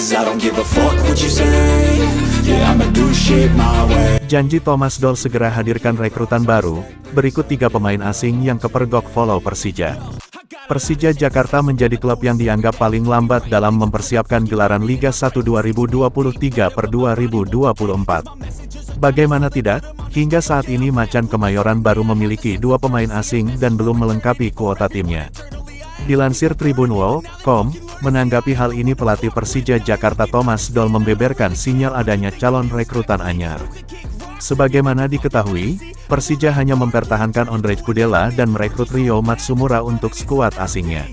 'cause I don't give a fuck what you say. Yeah, I'ma do shit my way. Janji Thomas Doll segera hadirkan rekrutan baru, berikut 3 pemain asing yang kepergok follow Persija. Persija Jakarta menjadi klub yang dianggap paling lambat dalam mempersiapkan gelaran Liga 1 2023/2024. Bagaimana tidak, hingga saat ini Macan Kemayoran baru memiliki 2 pemain asing dan belum melengkapi kuota timnya. Dilansir Tribunwall.com, menanggapi hal ini pelatih Persija Jakarta Thomas Doll membeberkan sinyal adanya calon rekrutan anyar. Sebagaimana diketahui, Persija hanya mempertahankan Ondrej Kudela dan merekrut Rio Matsumura untuk skuad asingnya.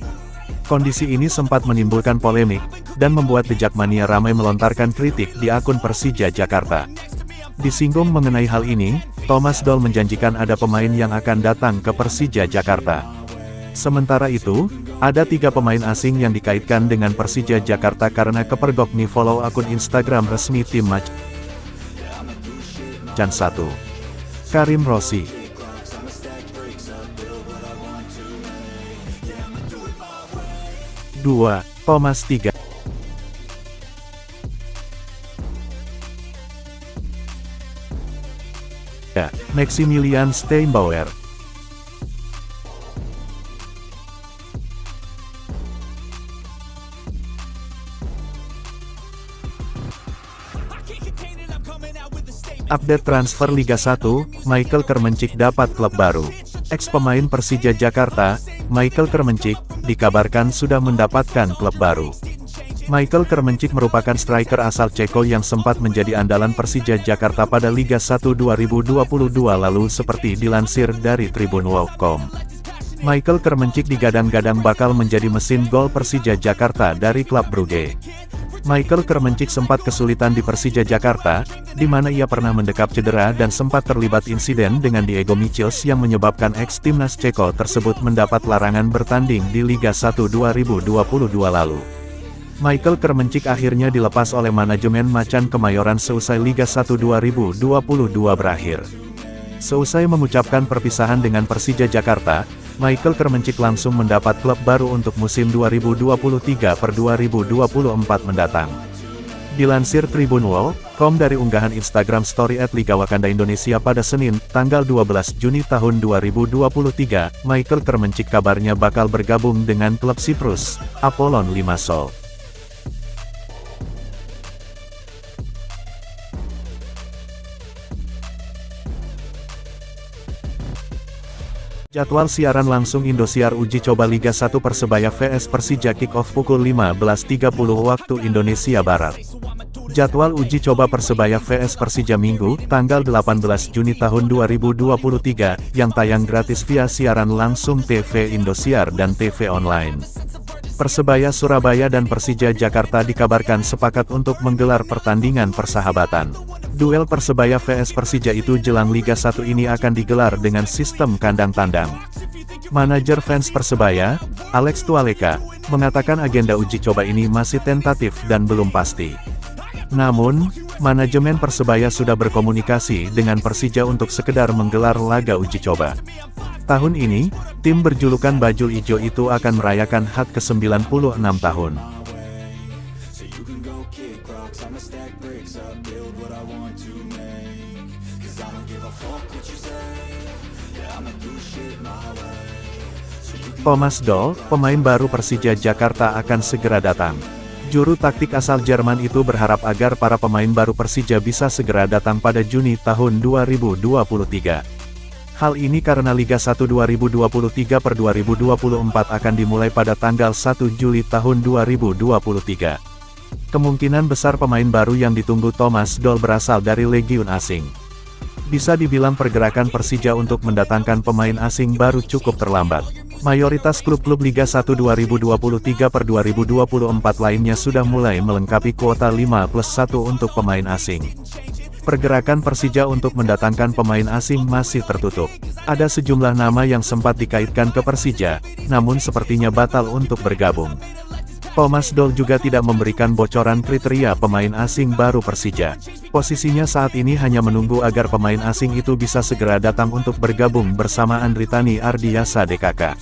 Kondisi ini sempat menimbulkan polemik, dan membuat The Jakmania ramai melontarkan kritik di akun Persija Jakarta. Disinggung mengenai hal ini, Thomas Doll menjanjikan ada pemain yang akan datang ke Persija Jakarta. Sementara itu, ada 3 pemain asing yang dikaitkan dengan Persija Jakarta karena kepergok nih follow akun Instagram resmi tim Macan 1. Karim Rossi. 2. Thomas 3. Maximilian Steinbauer. Update transfer Liga 1, Michael Kermencik dapat klub baru. Ex-pemain Persija Jakarta, Michael Kermencik, dikabarkan sudah mendapatkan klub baru. Michael Kermencik merupakan striker asal Ceko yang sempat menjadi andalan Persija Jakarta pada Liga 1 2022 lalu seperti dilansir dari Tribunwall.com. Michael Kermencik digadang-gadang bakal menjadi mesin gol Persija Jakarta dari klub Brugge. Michael Kermencik sempat kesulitan di Persija Jakarta, di mana ia pernah mendekap cedera dan sempat terlibat insiden dengan Diego Michels yang menyebabkan ex-timnas Ceko tersebut mendapat larangan bertanding di Liga 1 2022 lalu. Michael Kermencik akhirnya dilepas oleh manajemen Macan Kemayoran seusai Liga 1 2022 berakhir. Seusai mengucapkan perpisahan dengan Persija Jakarta, Michael Kermencik langsung mendapat klub baru untuk musim 2023/2024 mendatang. Dilansir Tribunwall.com dari unggahan Instagram Story @Liga Wakanda Indonesia pada Senin, tanggal 12 Juni tahun 2023, Michael Kermencik kabarnya bakal bergabung dengan klub Siprus, Apollon Limassol. Jadwal siaran langsung Indosiar uji coba Liga 1 Persebaya vs Persija kick-off pukul 15.30 waktu Indonesia Barat. Jadwal uji coba Persebaya vs Persija Minggu, tanggal 18 Juni tahun 2023, yang tayang gratis via siaran langsung TV Indosiar dan TV online. Persebaya Surabaya dan Persija Jakarta dikabarkan sepakat untuk menggelar pertandingan persahabatan. Duel Persebaya vs Persija itu jelang Liga 1 ini akan digelar dengan sistem kandang tandang. Manajer fans Persebaya, Alex Tualeka, mengatakan agenda uji coba ini masih tentatif dan belum pasti. Namun, manajemen Persebaya sudah berkomunikasi dengan Persija untuk sekedar menggelar laga uji coba. Tahun ini, tim berjulukan Bajul Ijo itu akan merayakan HUT ke-96 tahun. Thomas Doll, pemain baru Persija Jakarta akan segera datang. Juru taktik asal Jerman itu berharap agar para pemain baru Persija bisa segera datang pada Juni tahun 2023. Hal ini karena Liga 1 2023/2024 akan dimulai pada tanggal 1 Juli tahun 2023. Kemungkinan besar pemain baru yang ditunggu Thomas Doll berasal dari legiun asing. Bisa dibilang pergerakan Persija untuk mendatangkan pemain asing baru cukup terlambat. Mayoritas klub-klub Liga 1 2023/2024 lainnya sudah mulai melengkapi kuota 5+1 untuk pemain asing. Pergerakan Persija untuk mendatangkan pemain asing masih tertutup. Ada sejumlah nama yang sempat dikaitkan ke Persija, namun sepertinya batal untuk bergabung. Thomas Doll juga tidak memberikan bocoran kriteria pemain asing baru Persija. Posisinya saat ini hanya menunggu agar pemain asing itu bisa segera datang untuk bergabung bersama Andritani Ardiasa DKK.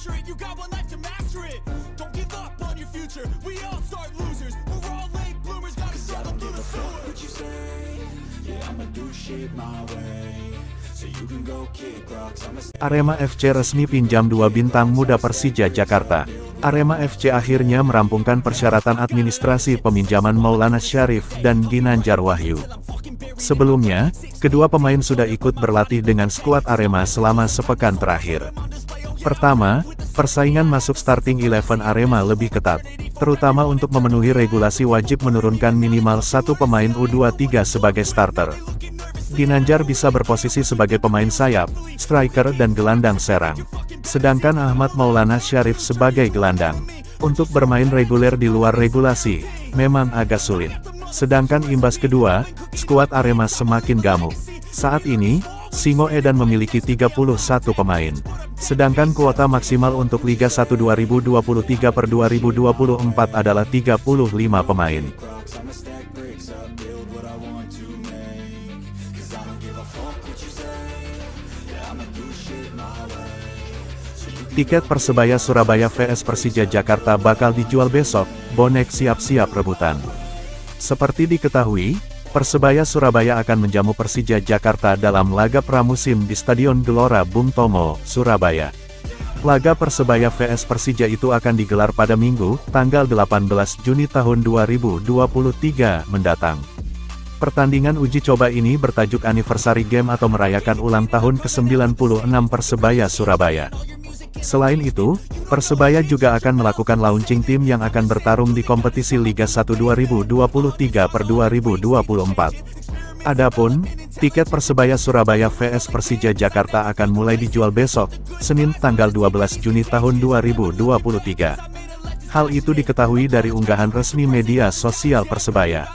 Arema FC resmi pinjam 2 bintang muda Persija Jakarta. Arema FC akhirnya merampungkan persyaratan administrasi peminjaman Maulana Syarif dan Ginanjar Wahyu. Sebelumnya, kedua pemain sudah ikut berlatih dengan skuad Arema selama sepekan terakhir. Pertama, persaingan masuk starting 11 Arema lebih ketat, terutama untuk memenuhi regulasi wajib menurunkan minimal satu pemain U23 sebagai starter. Ginanjar bisa berposisi sebagai pemain sayap, striker dan gelandang serang. Sedangkan Ahmad Maulana Syarif sebagai gelandang. Untuk bermain reguler di luar regulasi, memang agak sulit. Sedangkan imbas kedua, skuad Arema semakin gemuk. Saat ini, Singo Edan memiliki 31 pemain. Sedangkan kuota maksimal untuk Liga 1 2023/2024 adalah 35 pemain. Tiket Persebaya Surabaya vs Persija Jakarta bakal dijual besok, bonek siap-siap rebutan. Seperti diketahui, Persebaya Surabaya akan menjamu Persija Jakarta dalam laga pramusim di Stadion Gelora Bung Tomo, Surabaya. Laga Persebaya vs Persija itu akan digelar pada Minggu, tanggal 18 Juni tahun 2023 mendatang. Pertandingan uji coba ini bertajuk Anniversary Game atau merayakan ulang tahun ke-96 Persebaya Surabaya. Selain itu, Persebaya juga akan melakukan launching tim yang akan bertarung di kompetisi Liga 1 2023/2024. Adapun, tiket Persebaya Surabaya vs Persija Jakarta akan mulai dijual besok, Senin tanggal 12 Juni tahun 2023. Hal itu diketahui dari unggahan resmi media sosial Persebaya.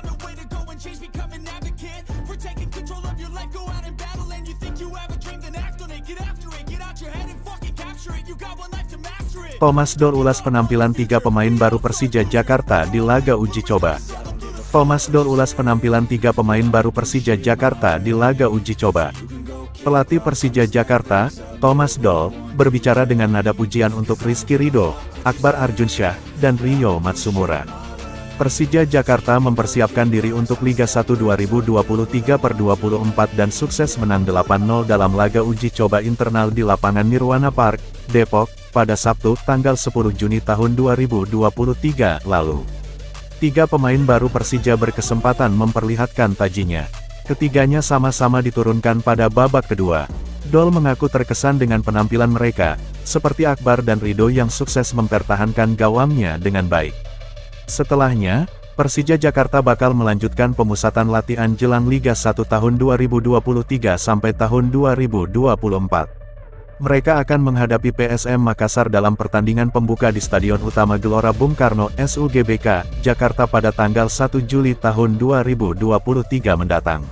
Thomas Doll ulas penampilan 3 pemain baru Persija Jakarta di laga uji coba. Thomas Doll ulas penampilan 3 pemain baru Persija Jakarta di laga uji coba. Pelatih Persija Jakarta, Thomas Doll, berbicara dengan nada pujian untuk Rizky Ridho, Akbar Arjunsyah, dan Rio Matsumura. Persija Jakarta mempersiapkan diri untuk Liga 1 2023/24 dan sukses menang 8-0 dalam laga uji coba internal di lapangan Nirwana Park, Depok, pada Sabtu tanggal 10 Juni tahun 2023 lalu. 3 pemain baru Persija berkesempatan memperlihatkan tajinya. Ketiganya sama-sama diturunkan pada babak kedua. Doll mengaku terkesan dengan penampilan mereka, seperti Akbar dan Ridho yang sukses mempertahankan gawangnya dengan baik. Setelahnya, Persija Jakarta bakal melanjutkan pemusatan latihan jelang Liga 1 tahun 2023 sampai tahun 2024. Mereka akan menghadapi PSM Makassar dalam pertandingan pembuka di Stadion Utama Gelora Bung Karno, SUGBK, Jakarta pada tanggal 1 Juli tahun 2023 mendatang.